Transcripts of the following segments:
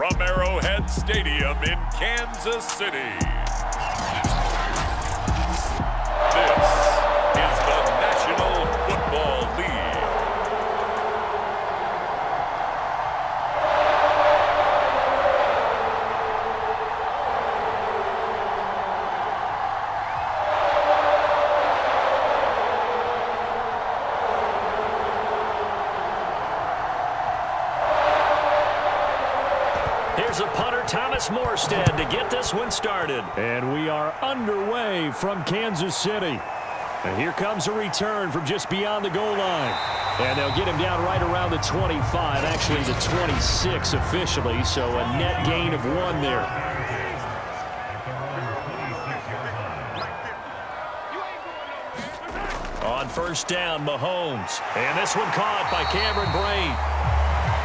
from Arrowhead Stadium in Kansas City. This is the National Football League. Here's a punter, Thomas Morstead, to get this one started. And we are underway from Kansas City. And here comes a return from just beyond the goal line. And they'll get him down right around the 25, actually the 26 officially, so a net gain of 1 there. On first down, Mahomes. And this one caught by Cameron Brate.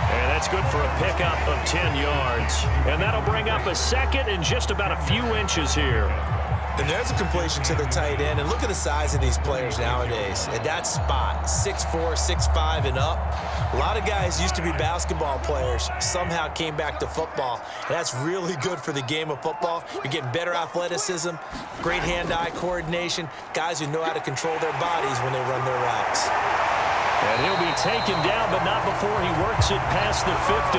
And that's good for a pickup of 10 yards. And that'll bring up a second and just about a few inches here. And there's a completion to the tight end. And look at the size of these players nowadays. At that spot, 6'4", 6'5", and up. A lot of guys used to be basketball players, somehow came back to football. And that's really good for the game of football. You're getting better athleticism, great hand-eye coordination, guys who know how to control their bodies when they run their routes. And he'll be taken down, but not before he works it past the 50.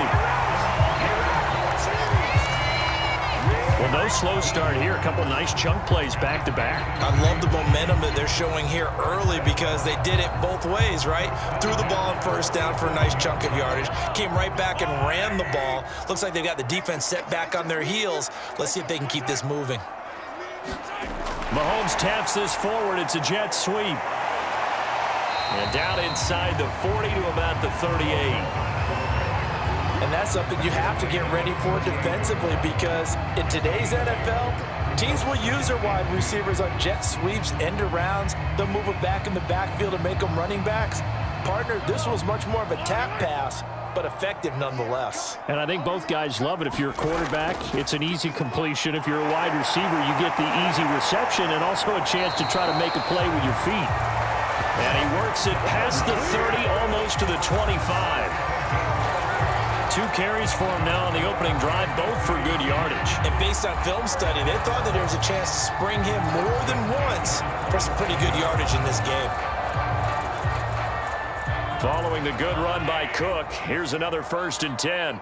Well, no slow start here. A couple nice chunk plays back-to-back. I love the momentum that they're showing here early because they did it both ways, right? Threw the ball on first down for a nice chunk of yardage. Came right back and ran the ball. Looks like they've got the defense set back on their heels. Let's see if they can keep this moving. Mahomes taps this forward. It's a jet sweep. And down inside the 40 to about the 38. And that's something you have to get ready for defensively because in today's NFL, teams will use their wide receivers on jet sweeps, end arounds. They'll move them back in the backfield and make them running backs. Partner, this was much more of a tap pass, but effective nonetheless. And I think both guys love it. If you're a quarterback, it's an easy completion. If you're a wide receiver, you get the easy reception and also a chance to try to make a play with your feet. And he works it past the 30, almost to the 25. 2 carries for him now on the opening drive, both for good yardage. And based on film study, they thought that there was a chance to spring him more than once for some pretty good yardage in this game. Following the good run by Cook, here's another 1st and 10.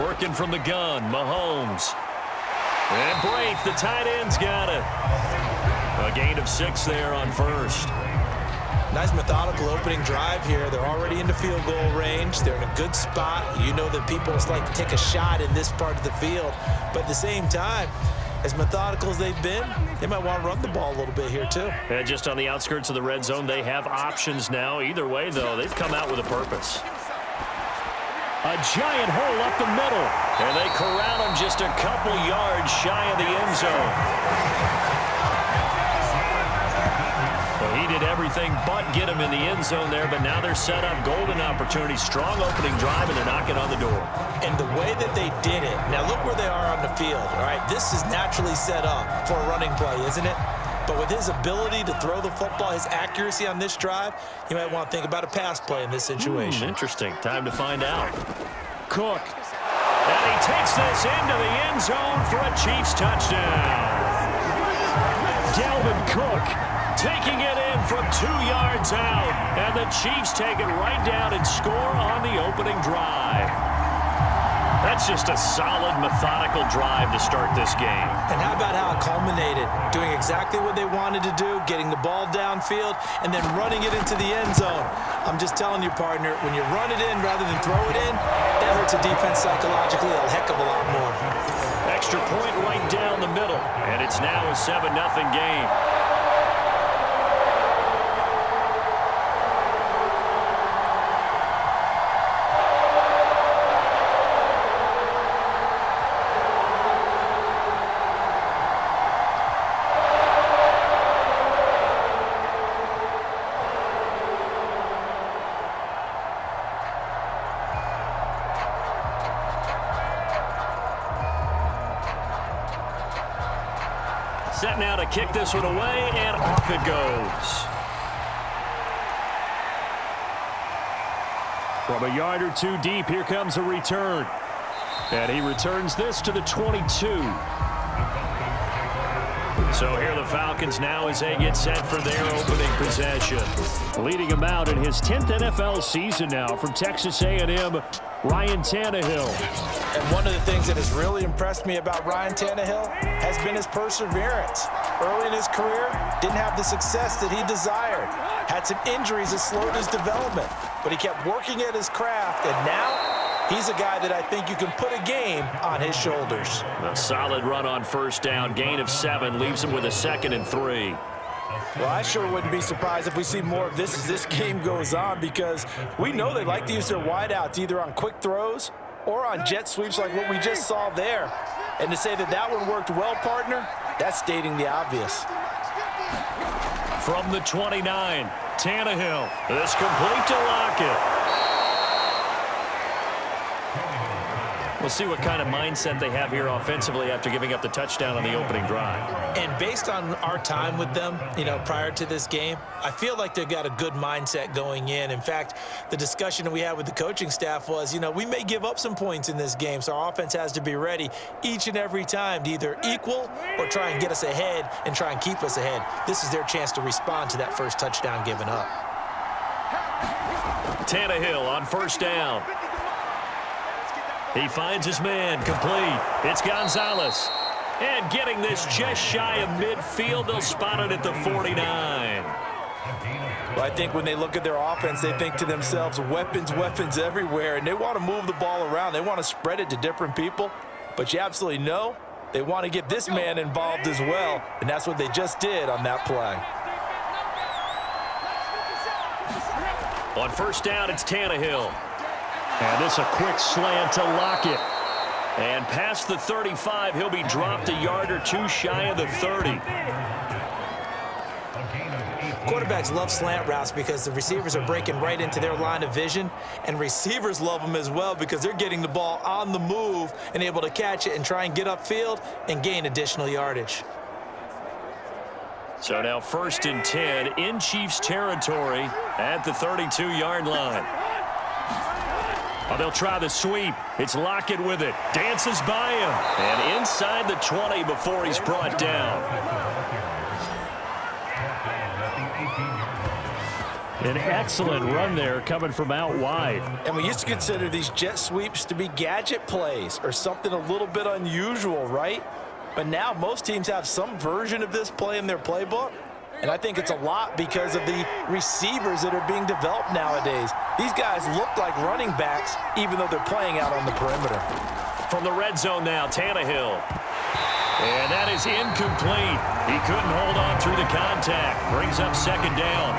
Working from the gun, Mahomes. And Brate, the tight end's got it. A gain of 6 there on first. Nice methodical opening drive here. They're already into field goal range. They're in a good spot. You know that people like to take a shot in this part of the field. But at the same time, as methodical as they've been, they might want to run the ball a little bit here too. And just on the outskirts of the red zone, they have options now. Either way, though, they've come out with a purpose. A giant hole up the middle. And they corral him just a couple yards shy of the end zone. He did everything but get him in the end zone there, but now they're set up golden opportunity. Strong opening drive, and they're knocking on the door. And the way that they did it, now look where they are on the field, all right? This is naturally set up for a running play, isn't it? But with his ability to throw the football, his accuracy on this drive, you might want to think about a pass play in this situation. Interesting. Time to find out. Cook. And he takes this into the end zone for a Chiefs touchdown. Dalvin Cook taking it in from 2 yards out. And the Chiefs take it right down and score on the opening drive. That's just a solid, methodical drive to start this game. And how about how it culminated? Doing exactly what they wanted to do, getting the ball downfield, and then running it into the end zone. I'm just telling you, partner, when you run it in rather than throw it in, that hurts a defense psychologically a heck of a lot more. Extra point right down the middle. And it's now a 7-0 game. Set now to kick this one away, and off it goes. From a yard or two deep, here comes a return. And he returns this to the 22. So here the Falcons now as they get set for their opening possession. Leading him out in his 10th NFL season now from Texas A&M, Ryan Tannehill. And one of the things that has really impressed me about Ryan Tannehill has been his perseverance. Early in his career, didn't have the success that he desired. Had some injuries that slowed his development. But he kept working at his craft, and now he's a guy that I think you can put a game on his shoulders. A solid run on first down. Gain of 7 leaves him with a 2nd and 3. Well, I sure wouldn't be surprised if we see more of this as this game goes on, because we know they like to use their wideouts either on quick throws or on jet sweeps like what we just saw there. And to say that that one worked well, partner, that's stating the obvious. From the 29, Tannehill. This complete to Lockett. We'll see what kind of mindset they have here offensively after giving up the touchdown on the opening drive. And based on our time with them, prior to this game, I feel like they've got a good mindset going in. In fact, the discussion that we had with the coaching staff was, we may give up some points in this game, so our offense has to be ready each and every time to either equal or try and get us ahead and try and keep us ahead. This is their chance to respond to that first touchdown given up. Tannehill on first down. He finds his man, complete. It's Gonzalez. And getting this just shy of midfield, they'll spot it at the 49. Well, I think when they look at their offense, they think to themselves, weapons, weapons everywhere, and they want to move the ball around. They want to spread it to different people, but you absolutely know they want to get this man involved as well, and that's what they just did on that play. On first down, it's Tannehill. And this a quick slant to Lockett. And past the 35, he'll be dropped a yard or two shy of the 30. Quarterbacks love slant routes because the receivers are breaking right into their line of vision, and receivers love them as well because they're getting the ball on the move and able to catch it and try and get upfield and gain additional yardage. So now 1st and 10 in Chiefs territory at the 32-yard line. Oh, they'll try the sweep. It's Lockett with it. Dances by him. And inside the 20 before he's brought down. An excellent run there coming from out wide. And we used to consider these jet sweeps to be gadget plays or something a little bit unusual, right? But now most teams have some version of this play in their playbook. And I think it's a lot because of the receivers that are being developed nowadays. These guys look like running backs, even though they're playing out on the perimeter. From the red zone now, Tannehill. And that is incomplete. He couldn't hold on through the contact. Brings up 2nd down.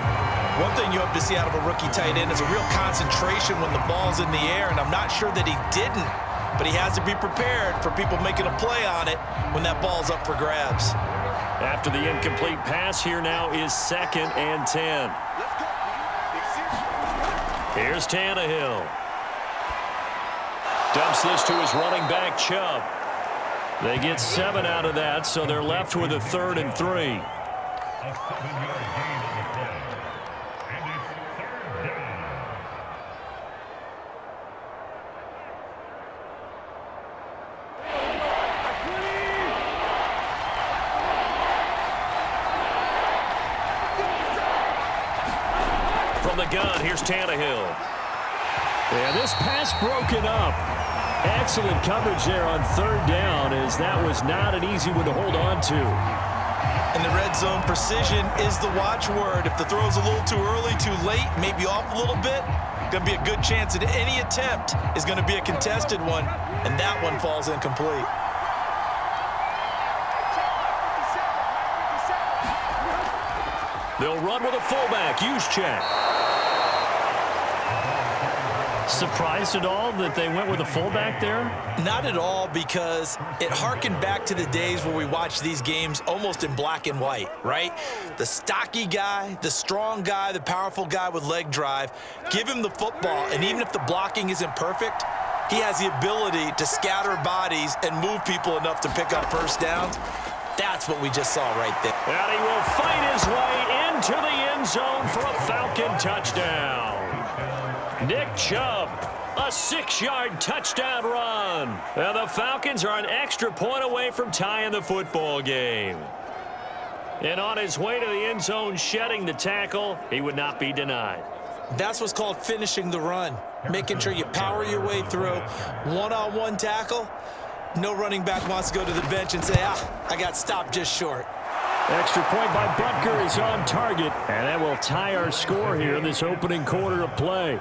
One thing you hope to see out of a rookie tight end is a real concentration when the ball's in the air, and I'm not sure that he didn't. But he has to be prepared for people making a play on it when that ball's up for grabs. After the incomplete pass, here now is 2nd and 10. Here's Tannehill. Dumps this to his running back, Chubb. They get 7 out of that, so they're left with a 3rd and 3. The gun, here's Tannehill. And this pass broken up. Excellent coverage there on 3rd down, as that was not an easy one to hold on to. In the red zone, precision is the watchword. If the throw's a little too early, too late, maybe off a little bit, going to be a good chance that any attempt is going to be a contested one, and that one falls incomplete. They'll run with a fullback, Juszczyk. Surprised at all that they went with a fullback there? Not at all, because it harkened back to the days where we watched these games almost in black and white, right? The stocky guy, the strong guy, the powerful guy with leg drive, give him the football, and even if the blocking isn't perfect, he has the ability to scatter bodies and move people enough to pick up first downs. That's what we just saw right there. And he will fight his way into the end zone for a Falcon touchdown. Nick Chubb, a 6-yard touchdown run. And the Falcons are an extra point away from tying the football game. And on his way to the end zone, shedding the tackle, he would not be denied. That's what's called finishing the run, making sure you power your way through. One-on-one tackle, no running back wants to go to the bench and say, I got stopped just short. Extra point by Butker is on target, and that will tie our score here in this opening quarter of play.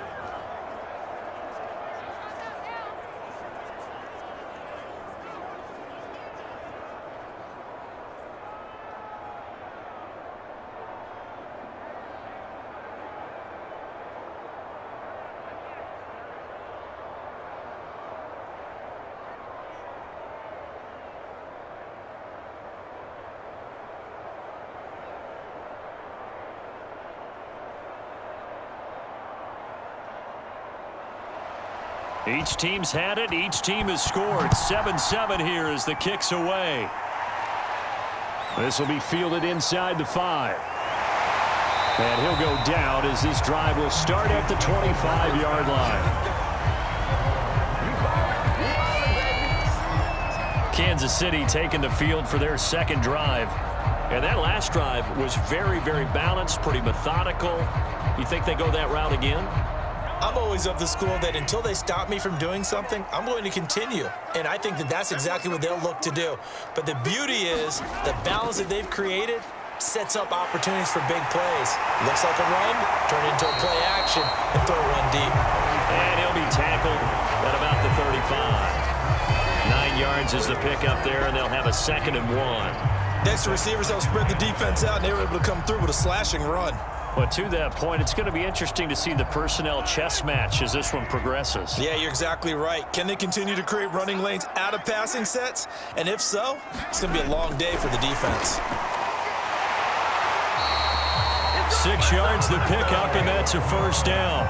Each team's had it. Each team has scored. 7-7 here as the kick's away. This will be fielded inside the 5. And he'll go down as this drive will start at the 25-yard line. Kansas City taking the field for their second drive. And that last drive was very, very balanced, pretty methodical. You think they go that route again? I'm always of the school that until they stop me from doing something, I'm going to continue. And I think that that's exactly what they'll look to do. But the beauty is the balance that they've created sets up opportunities for big plays. Looks like a run, turn it into a play action, and throw one deep. And he'll be tackled at about the 35. 9 yards is the pickup there, and they'll have a 2nd and 1. Next to receivers, they'll spread the defense out, and they were able to come through with a slashing run. But to that point, it's going to be interesting to see the personnel chess match as this one progresses. Yeah, you're exactly right. Can they continue to create running lanes out of passing sets? And if so, it's going to be a long day for the defense. 6 yards the pickup, and that's a 1st down.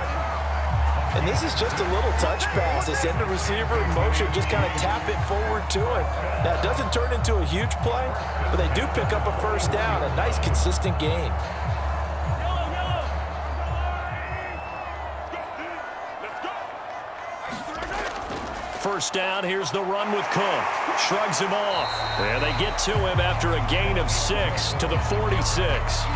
And this is just a little touch pass. They send the receiver in motion, just kind of tap it forward to him. Now, it doesn't turn into a huge play, but they do pick up a 1st down, a nice, consistent gain. First down, here's the run with Cook. Shrugs him off. And they get to him after a gain of 6 to the 46.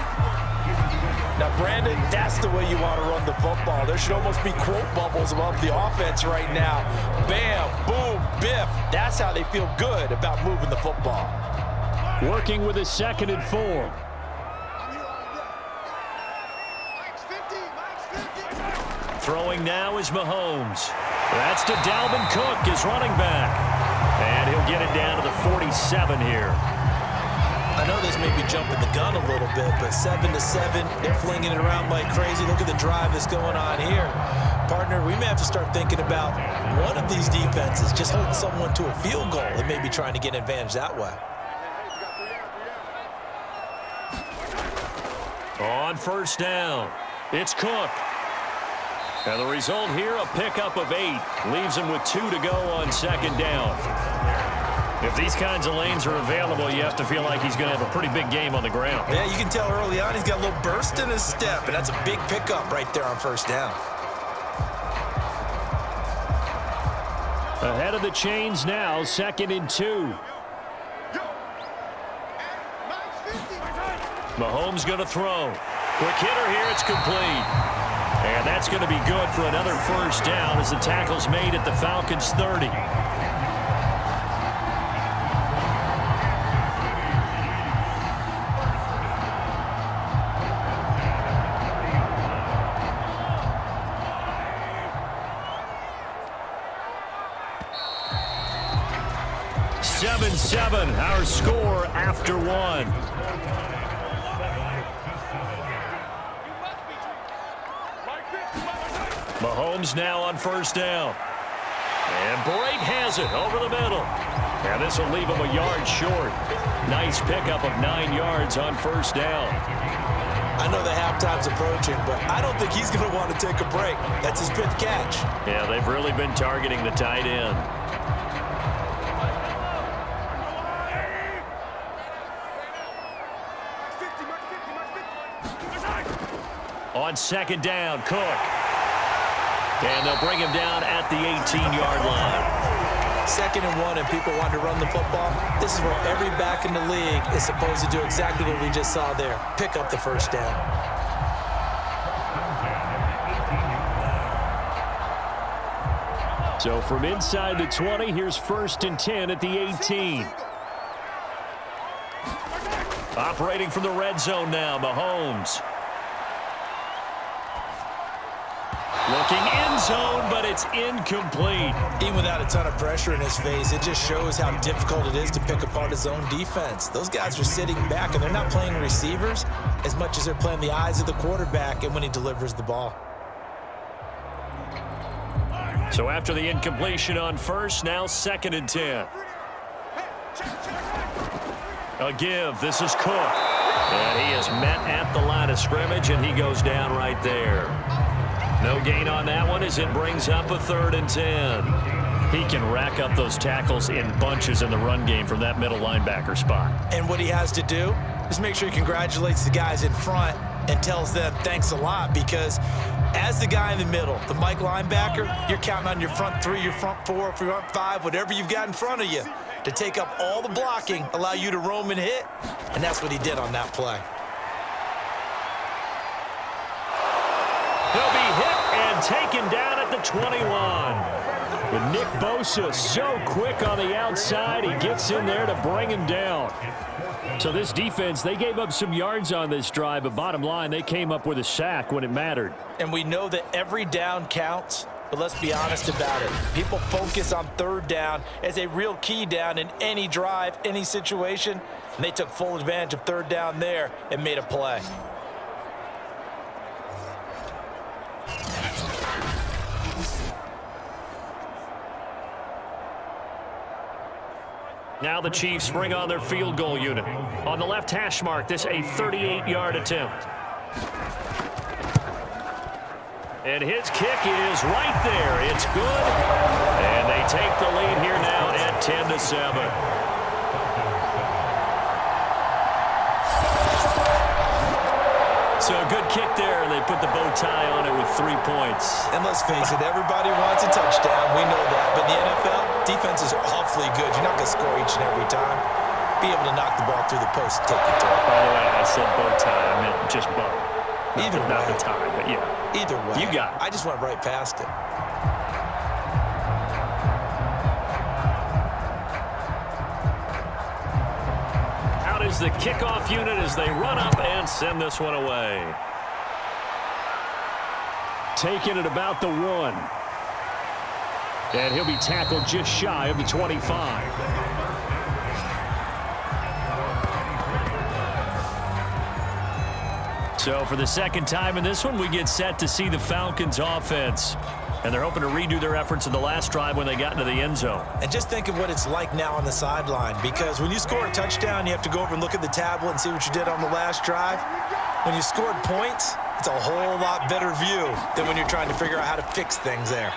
Now, Brandon, that's the way you want to run the football. There should almost be quote bubbles above the offense right now. Bam, boom, biff. That's how they feel good about moving the football. Working with a 2nd and 4. Throwing now is Mahomes. That's to Dalvin Cook, his running back. And he'll get it down to the 47 here. I know this may be jumping the gun a little bit, but 7-7, they're flinging it around like crazy. Look at the drive that's going on here. Partner, we may have to start thinking about one of these defenses just holding someone to a field goal and maybe trying to get an advantage that way. On 1st down, it's Cook. And the result here, a pickup of 8. Leaves him with 2 to go on 2nd down. If these kinds of lanes are available, you have to feel like he's going to have a pretty big game on the ground. Yeah, you can tell early on he's got a little burst in his step, and that's a big pickup right there on 1st down. Ahead of the chains now, 2nd and 2. Mahomes going to throw. Quick hitter here, it's complete. And that's going to be good for another 1st down as the tackle's made at the Falcons' 30. Our score after 1. Mahomes now on 1st down. And Brake has it over the middle. And this will leave him a yard short. Nice pickup of 9 yards on 1st down. I know the halftime's approaching, but I don't think he's going to want to take a break. That's his 5th catch. Yeah, they've really been targeting the tight end. On 2nd down, Cook. And they'll bring him down at the 18-yard line. 2nd and 1, and people want to run the football. This is where every back in the league is supposed to do exactly what we just saw there. Pick up the first down. So from inside the 20, here's 1st and 10 at the 18. Operating from the red zone now, Mahomes. Looking end zone, but it's incomplete. Even without a ton of pressure in his face, it just shows how difficult it is to pick apart his own defense. Those guys are sitting back, and they're not playing receivers as much as they're playing the eyes of the quarterback and when he delivers the ball. So after the incompletion on 1st, now 2nd and 10. A give. This is Cook. And he is met at the line of scrimmage, and he goes down right there. No gain on that one as it brings up a 3rd and 10. He can rack up those tackles in bunches in the run game from that middle linebacker spot. And what he has to do is make sure he congratulates the guys in front and tells them thanks a lot, because as the guy in the middle, the Mike linebacker, you're counting on your front 3, your front 4, your front 5, whatever you've got in front of you to take up all the blocking, allow you to roam and hit, and that's what he did on that play. He'll be hit and taken down at the 21. But Nick Bosa so quick on the outside, he gets in there to bring him down. So this defense, they gave up some yards on this drive, but bottom line, they came up with a sack when it mattered. And we know that every down counts, but let's be honest about it. People focus on 3rd down as a real key down in any drive, any situation, and they took full advantage of 3rd down there and made a play. Now the Chiefs bring on their field goal unit. On the left hash mark, this a 38-yard attempt. And his kick is right there. It's good. And they take the lead here now at 10-7. So a good kick there, and they put the bow tie on it with 3 points. And let's face it, everybody wants a touchdown. We know that. But in the NFL, defenses are awfully good. You're not going to score each and every time. Be able to knock the ball through the post and take it to it. By the way, I said bow tie. I meant just bow. Either way. Not the tie, but yeah. Either way. You got it. I just went right past it. Out is the kickoff unit as they run up and send this one away. Taking it about the 1. And he'll be tackled just shy of the 25. So for the 2nd time in this one, we get set to see the Falcons offense. And they're hoping to redo their efforts in the last drive when they got into the end zone. And just think of what it's like now on the sideline, because when you score a touchdown, you have to go over and look at the tablet and see what you did on the last drive. When you scored points, it's a whole lot better view than when you're trying to figure out how to fix things there.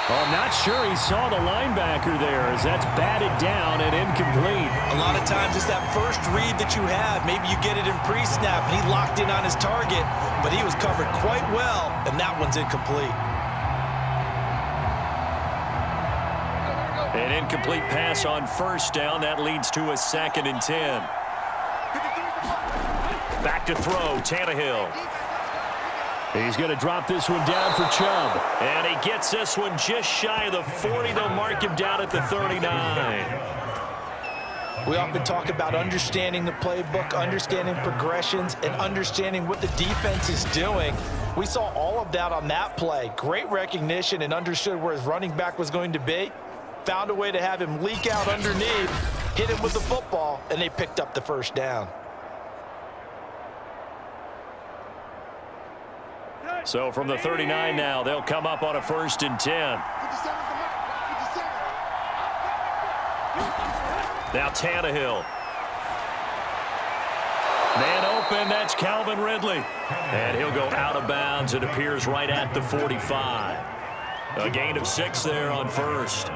Well, I'm not sure he saw the linebacker there as that's batted down and incomplete. A lot of times it's that first read that you have. Maybe you get it in pre-snap and he locked in on his target, but he was covered quite well, and that one's incomplete. An incomplete pass on 1st down. That leads to a 2nd and 10. Back to throw, Tannehill. He's going to drop this one down for Chubb. And he gets this one just shy of the 40. They'll mark him down at the 39. We often talk about understanding the playbook, understanding progressions, and understanding what the defense is doing. We saw all of that on that play. Great recognition and understood where his running back was going to be. Found a way to have him leak out underneath, hit him with the football, and they picked up the 1st down. So from the 39 now, they'll come up on a 1st and 10. Now Tannehill. Man open, that's Calvin Ridley. And he'll go out of bounds. It appears right at the 45. A gain of 6 there on 1st.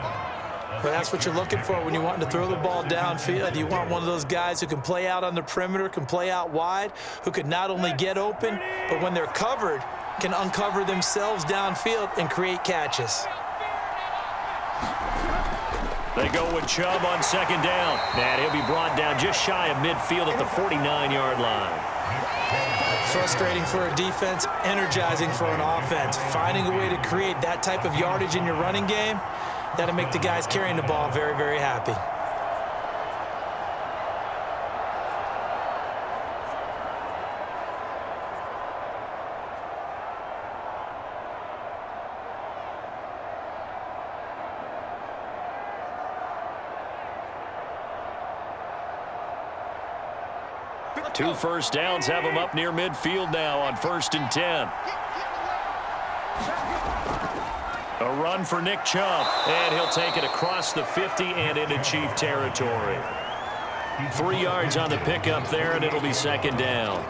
But that's what you're looking for when you want to throw the ball downfield. You want one of those guys who can play out on the perimeter, can play out wide, who can not only get open, but when they're covered, can uncover themselves downfield and create catches. They go with Chubb on second down. And he'll be brought down just shy of midfield at the 49-yard line. Frustrating for a defense, energizing for an offense. Finding a way to create that type of yardage in your running game, that'll make the guys carrying the ball very, very happy. Two first downs have them up near midfield now on 1st and 10. A run for Nick Chubb, and he'll take it across the 50 and into Chief territory. 3 yards on the pickup there, and it'll be second down.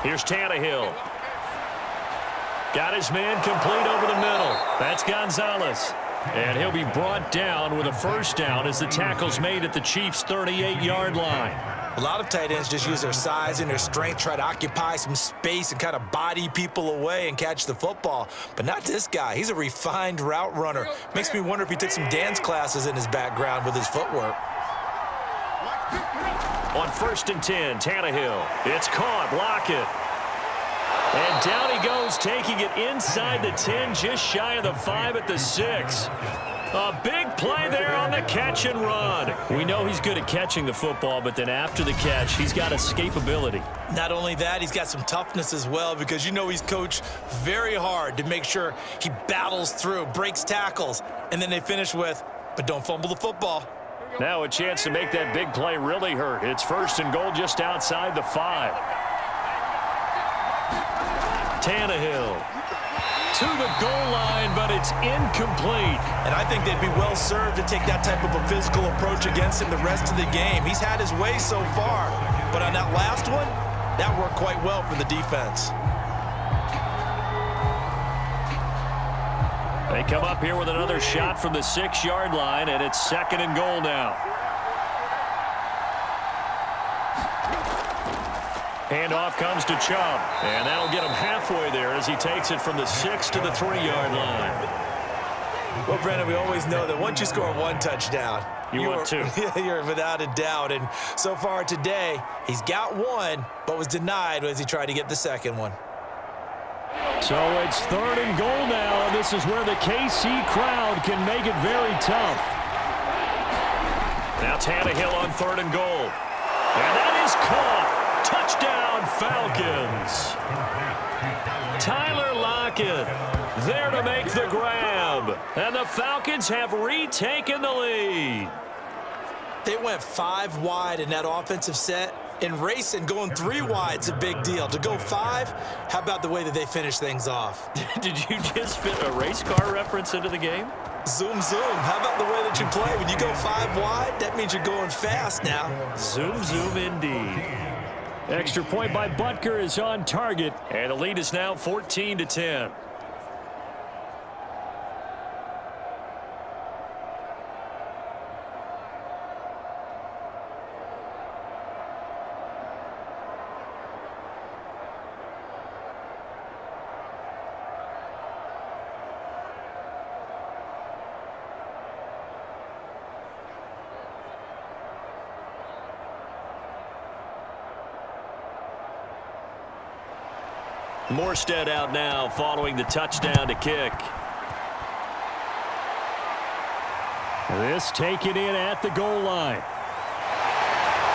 Here's Tannehill. Got his man complete over the middle. That's Gonzalez. And he'll be brought down with a first down as the tackle's made at the Chiefs' 38-yard line. A lot of tight ends just use their size and their strength, try to occupy some space and kind of body people away and catch the football. But not this guy. He's a refined route runner. Makes me wonder if he took some dance classes in his background with his footwork. On 1st and 10, Tannehill. It's caught. Lockett. And down he goes, taking it inside the 10, just shy of the 5 at the 6. A big play there on the catch and run. We know he's good at catching the football, but then after the catch, he's got escapability. Not only that, he's got some toughness as well, because you know he's coached very hard to make sure he battles through, breaks tackles, and then they finish with, but don't fumble the football. Now a chance to make that big play really hurt. It's 1st and goal just outside the 5. Tannehill to the goal line, but it's incomplete. And I think they'd be well served to take that type of a physical approach against him the rest of the game. He's had his way so far, but on that last one, that worked quite well for the defense. They come up here with another shot from the 6-yard line, and it's 2nd and goal now. Handoff comes to Chubb, and that'll get him halfway there as he takes it from the 6 to the 3-yard line. Well, Brendan, we always know that once you score one touchdown, want two. You're without a doubt. And so far today, he's got one, but was denied as he tried to get the second one. So it's 3rd and goal now, and this is where the KC crowd can make it very tough. Now Tannehill on 3rd and goal. And that is caught. Touchdown, Falcons. Tyler Lockett there to make the grab. And the Falcons have retaken the lead. They went 5 wide in that offensive set. And racing, going 3 wide's a big deal. To go 5, how about the way that they finish things off? Did you just fit a race car reference into the game? Zoom, zoom. How about the way that you play? When you go 5 wide, that means you're going fast now. Zoom, zoom indeed. Extra point by Butker is on target, and the lead is now 14-10. Morstead out now following the touchdown to kick. This taken in at the goal line.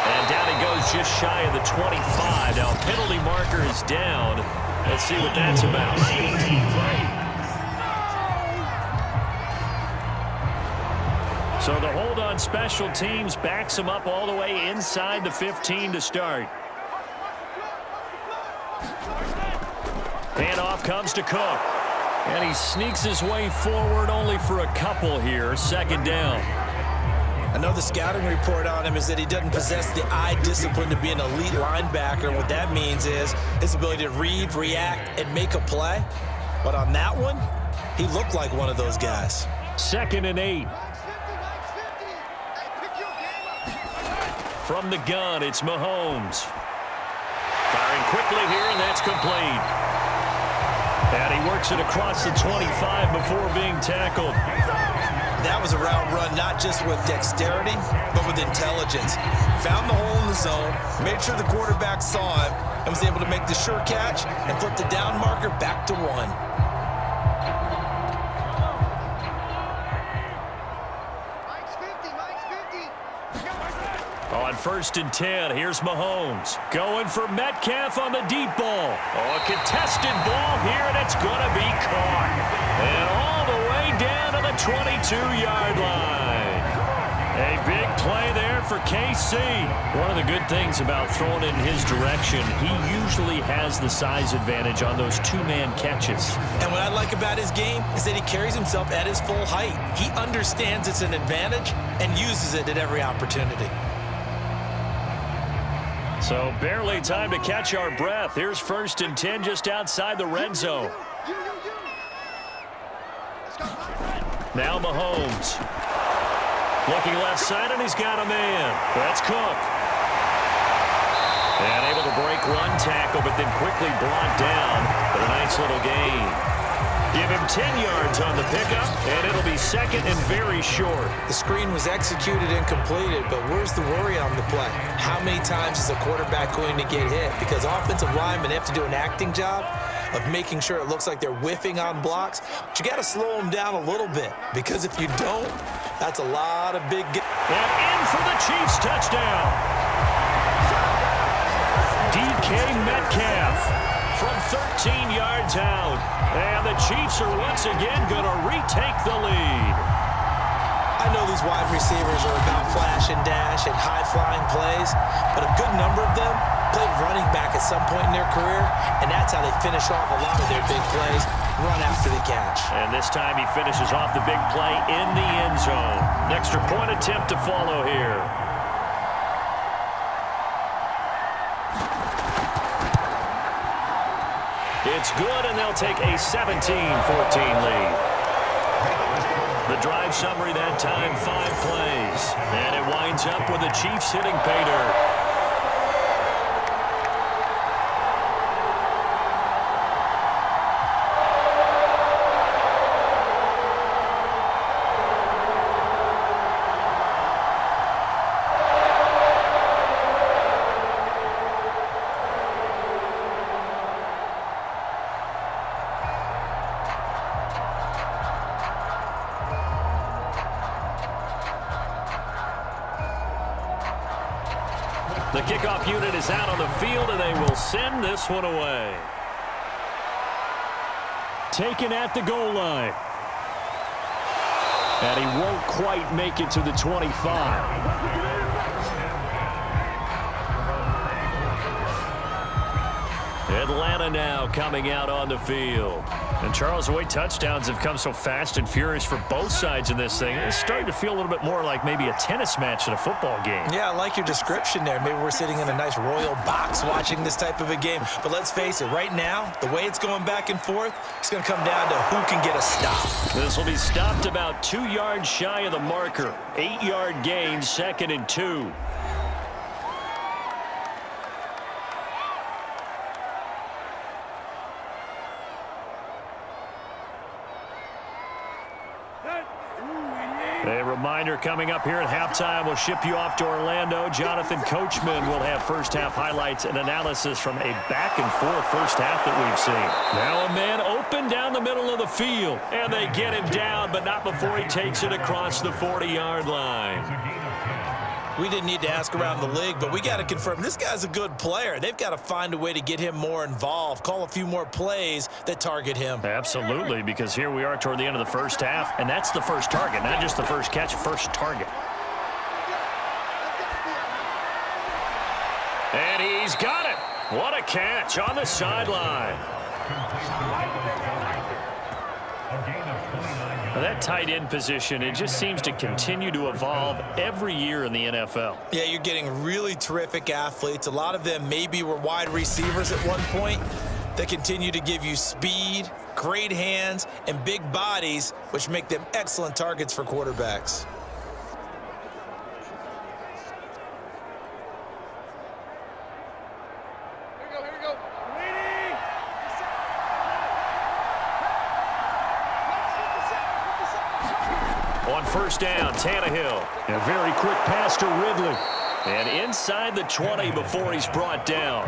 And down he goes just shy of the 25. Now penalty marker is down. Let's see what that's about. So the hold on special teams backs him up all the way inside the 15 to start. Handoff comes to Cook. And he sneaks his way forward only for a couple here. Second down. I know the scouting report on him is that he doesn't possess the eye discipline to be an elite linebacker. What that means is his ability to read, react, and make a play. But on that one, he looked like one of those guys. 2nd and 8. From the gun, it's Mahomes. Firing quickly here, and that's complete. And he works it across the 25 before being tackled. That was a route run not just with dexterity, but with intelligence. Found the hole in the zone, made sure the quarterback saw him, and was able to make the sure catch and flip the down marker back to 1. On 1st and 10, here's Mahomes. Going for Metcalf on the deep ball. Oh, a contested ball here, and it's going to be caught. And all the way down to the 22-yard line. A big play there for KC. One of the good things about throwing it in his direction, he usually has the size advantage on those two-man catches. And what I like about his game is that he carries himself at his full height. He understands it's an advantage and uses it at every opportunity. So barely time to catch our breath. Here's 1st and 10 just outside the red zone. Now Mahomes. Looking left side, and he's got a man. That's Cook. And able to break one tackle, but then quickly brought down. But a nice little gain. Give him 10 yards on the pickup, and it'll be 2nd and very short. The screen was executed and completed, but where's the worry on the play? How many times is a quarterback going to get hit? Because offensive linemen have to do an acting job of making sure it looks like they're whiffing on blocks. But you got to slow them down a little bit, because if you don't, that's a lot of big... And in for the Chiefs touchdown. DK Metcalf from 13 yards out. And the Chiefs are once again going to retake the lead. I know these wide receivers are about flash and dash and high-flying plays, but a good number of them played running back at some point in their career, and that's how they finish off a lot of their big plays, run after the catch. And this time he finishes off the big play in the end zone. An extra point attempt to follow here. It's good, and they'll take a 17-14 lead. The drive summary that time, 5 plays. And it winds up with the Chiefs hitting pay dirt. The kickoff unit is out on the field, and they will send this one away. Taken at the goal line. And he won't quite make it to the 25. Atlanta now coming out on the field. And Charles, the way touchdowns have come so fast and furious for both sides in this thing, it's starting to feel a little bit more like maybe a tennis match in a football game. Yeah, I like your description there. Maybe we're sitting in a nice royal box watching this type of a game. But let's face it, right now, the way it's going back and forth, it's going to come down to who can get a stop. This will be stopped about 2 yards shy of the marker. 8-yard gain, 2nd and 2. A reminder coming up here at halftime. We'll ship you off to Orlando. Jonathan Coachman will have first-half highlights and analysis from a back-and-forth first half that we've seen. Now a man open down the middle of the field, and they get him down, but not before he takes it across the 40-yard line. We didn't need to ask around the league, but we got to confirm this guy's a good player. They've got to find a way to get him more involved, call a few more plays that target him. Absolutely, because here we are toward the end of the first half, and that's the first target, not just the first catch, first target. And he's got it. What a catch on the sideline. Now that tight end position, it just seems to continue to evolve every year in the NFL. Yeah, you're getting really terrific athletes. A lot of them maybe were wide receivers at one point. They continue to give you speed, great hands, and big bodies, which make them excellent targets for quarterbacks. On first down, Tannehill. A very quick pass to Ridley. And inside the 20 before he's brought down.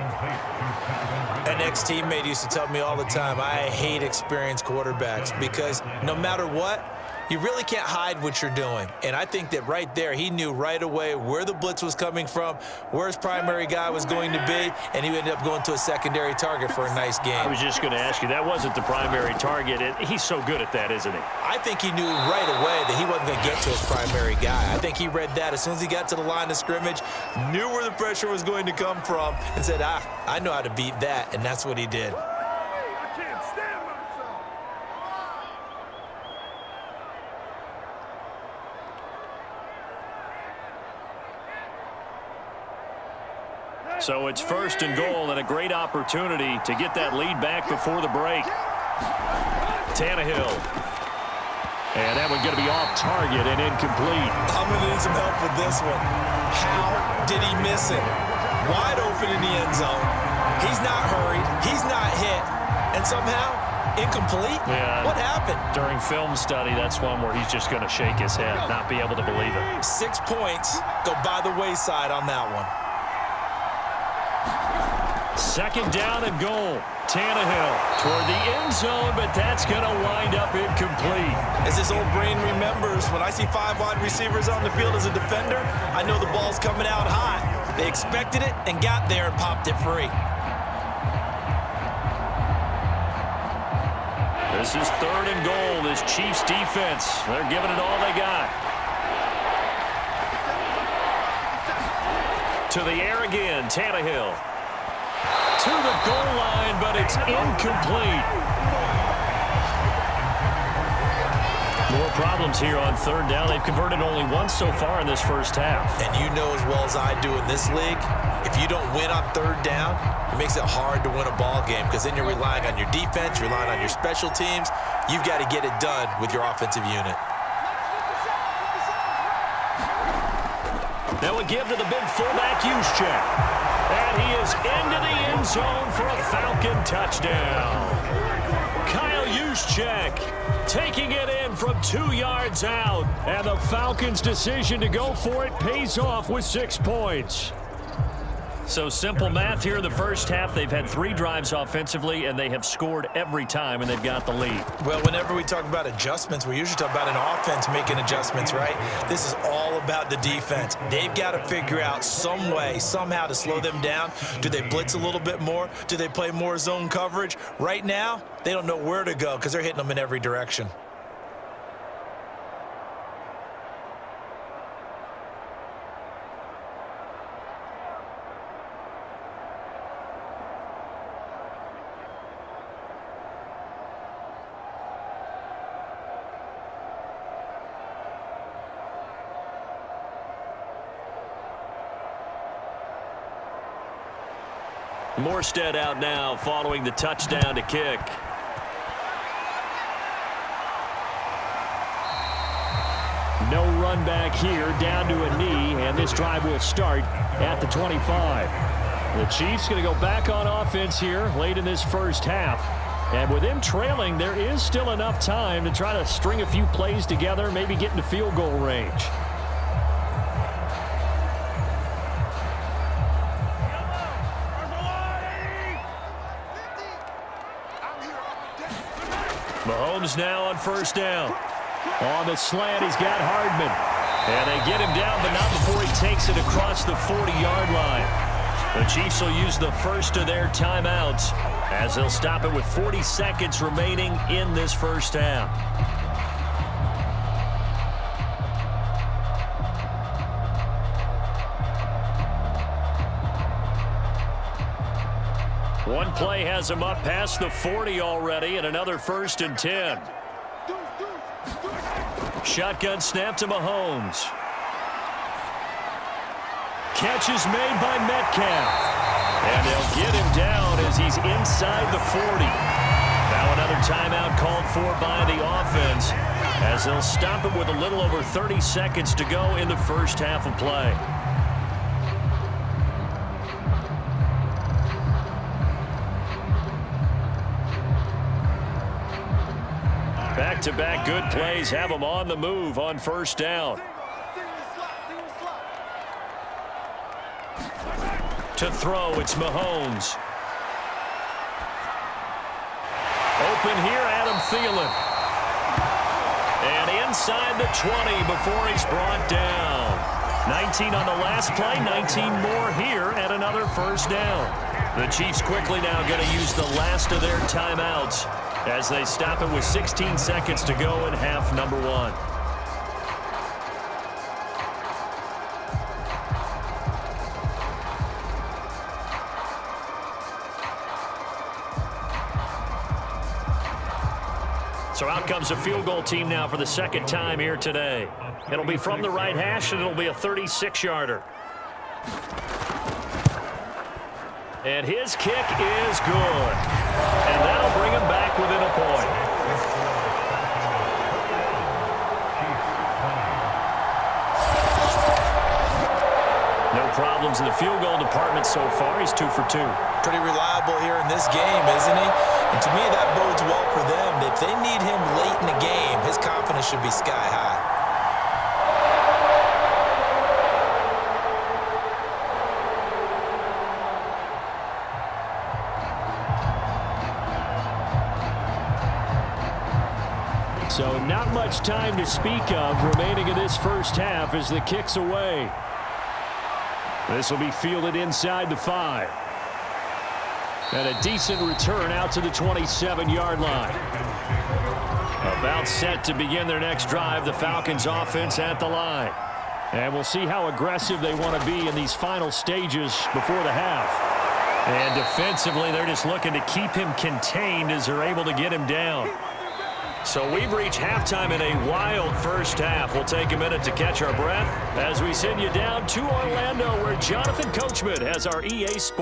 An ex-teammate used to tell me all the time, I hate experienced quarterbacks because no matter what, you really can't hide what you're doing. And I think that right there, he knew right away where the blitz was coming from, where his primary guy was going to be, and he ended up going to a secondary target for a nice game. I was just going to ask you, that wasn't the primary target. He's so good at that, isn't he? I think he knew right away that he wasn't going to get to his primary guy. I think he read that as soon as he got to the line of scrimmage, knew where the pressure was going to come from, and said, I know how to beat that, and that's what he did. So it's first and goal and a great opportunity to get that lead back before the break. Tannehill. And that one's going to be off target and incomplete. I'm going to need some help with this one. How did he miss it? Wide open in the end zone. He's not hurried. He's not hit. And somehow, incomplete? Yeah. What happened? During film study, that's one where he's just going to shake his head, not be able to believe it. 6 points go by the wayside on that one. Second down and goal. Tannehill toward the end zone, but that's going to wind up incomplete. As his old brain remembers, when I see 5 wide receivers on the field as a defender, I know the ball's coming out hot. They expected it and got there and popped it free. This is third and goal. This Chiefs defense, they're giving it all they got. To the air again, Tannehill. To the goal line, but it's incomplete. More problems here on third down. They've converted only once so far in this first half. And you know as well as I do in this league, if you don't win on third down, it makes it hard to win a ball game because then you're relying on your defense, you're relying on your special teams. You've got to get it done with your offensive unit. That would give to the big fullback Juszczyk. And he is into the end zone for a Falcon touchdown. Kyle Juszczyk taking it in from 2 yards out. And the Falcons' decision to go for it pays off with 6 points. So simple math here in the first half. They've had 3 drives offensively, and they have scored every time, and they've got the lead. Well, whenever we talk about adjustments, we usually talk about an offense making adjustments, right? This is all about the defense. They've got to figure out some way, somehow to slow them down. Do they blitz a little bit more? Do they play more zone coverage? Right now, they don't know where to go because they're hitting them in every direction. Morstead out now following the touchdown to kick. No run back here, down to a knee, and this drive will start at the 25. The Chiefs going to go back on offense here late in this first half. And with them trailing, there is still enough time to try to string a few plays together, maybe get into field goal range. Mahomes now on first down. On the slant, he's got Hardman. And they get him down, but not before he takes it across the 40-yard line. The Chiefs will use the first of their timeouts as they'll stop it with 40 seconds remaining in this first half. One play has him up past the 40 already, and another 1st and 10. Shotgun snap to Mahomes. Catch is made by Metcalf. And they'll get him down as he's inside the 40. Now another timeout called for by the offense as they'll stop it with a little over 30 seconds to go in the first half of play. Back-to-back good plays have them on the move on first down. To throw, it's Mahomes. Open here, Adam Thielen. And inside the 20 before he's brought down. 19 on the last play, 19 more here at another first down. The Chiefs quickly now going to use the last of their timeouts as they stop it with 16 seconds to go in half number 1. So out comes a field goal team now for the second time here today. It'll be from the right hash, and it'll be a 36-yarder. And his kick is good. And that'll bring him back within a point. No problems in the field goal department so far. He's 2 for 2. Pretty reliable here in this game, isn't he? And to me, that bodes well for them. If they need him late in the game, his confidence should be sky high. So not much time to speak of remaining in this first half as the kick's away. This will be fielded inside the 5. And a decent return out to the 27-yard line. About set to begin their next drive, the Falcons offense at the line. And we'll see how aggressive they want to be in these final stages before the half. And defensively, they're just looking to keep him contained as they're able to get him down. So we've reached halftime in a wild first half. We'll take a minute to catch our breath as we send you down to Orlando, where Jonathan Coachman has our EA Sports